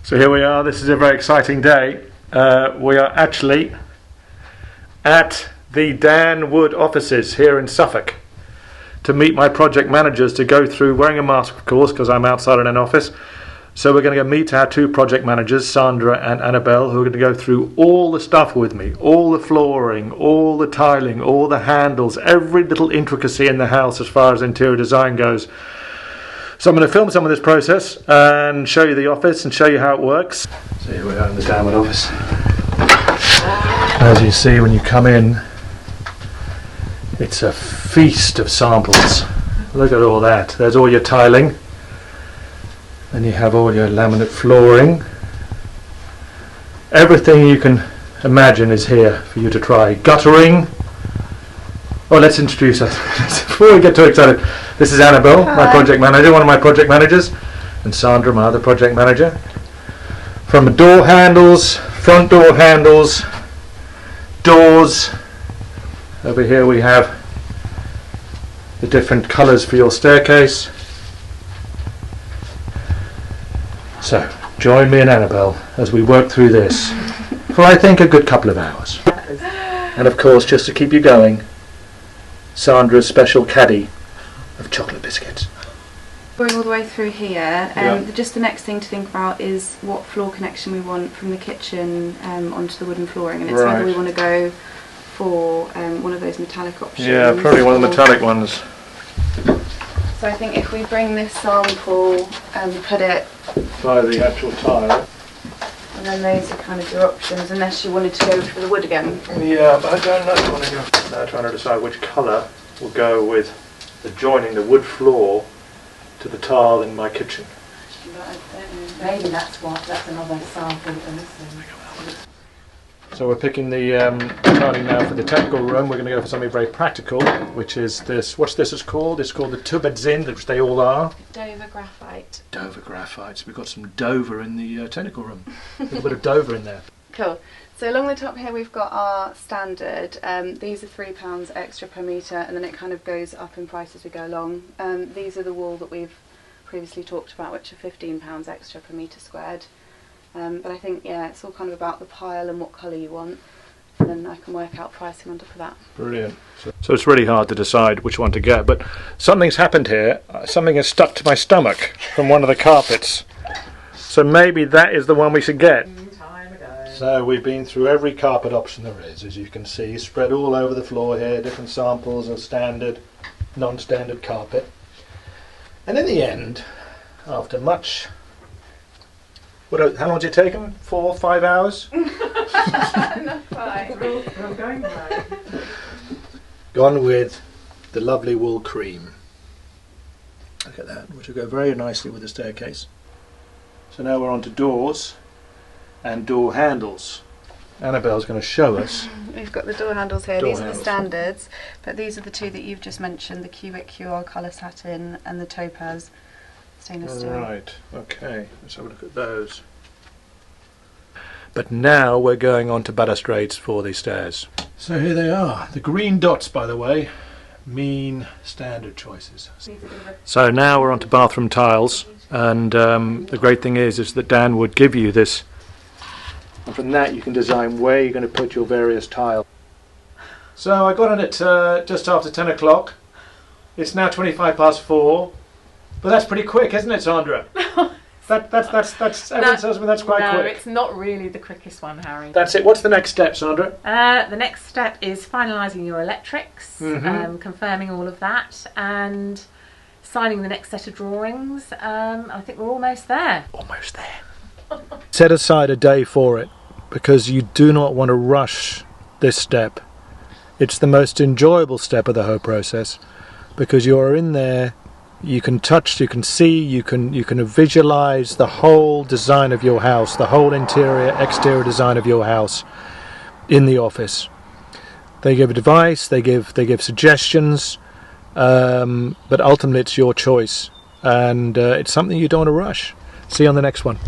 So here we are, this is a very exciting day. We are actually at the Danwood offices here in Suffolk to meet my project managers, to go through, wearing a mask of course because I'm outside in an office. So we're going to go meet our two project managers, Sandra and Annabelle, who are going to go through all the stuff with me, all the flooring, all the tiling, all the handles, every little intricacy in the house as far as interior design goes. So I'm going to film some of this process and show you the office and show you how it works. So here we are in the Downwood office. As you see when you come in, it's a feast of samples. Look at all that. There's all your tiling. Then you have all your laminate flooring. Everything you can imagine is here for you to try. Guttering. Oh, let's introduce us. Before we get too excited, this is Annabelle, my project manager, one of my project managers, and Sandra, my other project manager. From the door handles, front door handles, doors. Over here we have the different colours for your staircase. So, join me and Annabelle as we work through this for I think a good couple of hours. And of course, just to keep you going, Sandra's special caddy of chocolate biscuits. Going all the way through here, just the next thing to think about is what floor connection we want from the kitchen onto the wooden flooring, and it's whether we want to go for one of those metallic options. Yeah, probably one of the metallic ones. So I think if we bring this sample and put it by the actual tile, and then those are kind of your options, unless you wanted to go for the wood again. Yeah, but I don't know. Now trying to decide which colour will go with joining the wood floor to the tile in my kitchen. Maybe that's another sample. So we're picking the tiling now for the technical room. We're going to go for something very practical, which is this. What's this is called? It's called the tubadzin, which they all are. Dover graphite. Dover graphite. So we've got some Dover in the technical room. A little bit of Dover in there. Cool. So along the top here we've got our standard. These are £3 extra per metre, and then it kind of goes up in price as we go along. These are the wool that we've previously talked about, which are £15 extra per metre squared. But I think, yeah, it's all kind of about the pile and what colour you want, and then I can work out pricing on top of that. Brilliant. So it's really hard to decide which one to get, but something's happened here. Something has stuck to my stomach from one of the carpets. So maybe that is the one we should get. So we've been through every carpet option there is, as you can see, spread all over the floor here, different samples of standard, non-standard carpet. And in the end, after much... how long did it take them? 4 or 5 hours? Not 5. I'm going right. Gone with the lovely wool cream. Look at that, which will go very nicely with the staircase. So now we're on to doors and door handles. Annabelle's going to show us. We've got the door handles here. These are the standards, but these are the two that you've just mentioned, the Cubic QR colour satin and the topaz stainless steel. Right, okay, let's have a look at those. But now we're going on to balustrades for the stairs. So here they are. The green dots, by the way, mean standard choices. So now we're on to bathroom tiles, and the great thing is that Dan would give you this, and from that you can design where you're going to put your various tiles. So I got on it just after 10 o'clock. It's now 25 past 4. But that's pretty quick, isn't it, Sandra? That's everyone tells me that's quite quick. No, it's not really the quickest one, Harry. That's it. What's the next step, Sandra? The next step is finalising your electrics, confirming all of that, and signing the next set of drawings. I think we're almost there. Almost there. Set aside a day for it, because you do not want to rush this step. It's the most enjoyable step of the whole process, because you are in there. You can touch, you can see, you can visualize the whole design of your house, the whole interior, exterior design of your house in the office. They give advice, they give suggestions, but ultimately it's your choice, and it's something you don't want to rush. See you on the next one.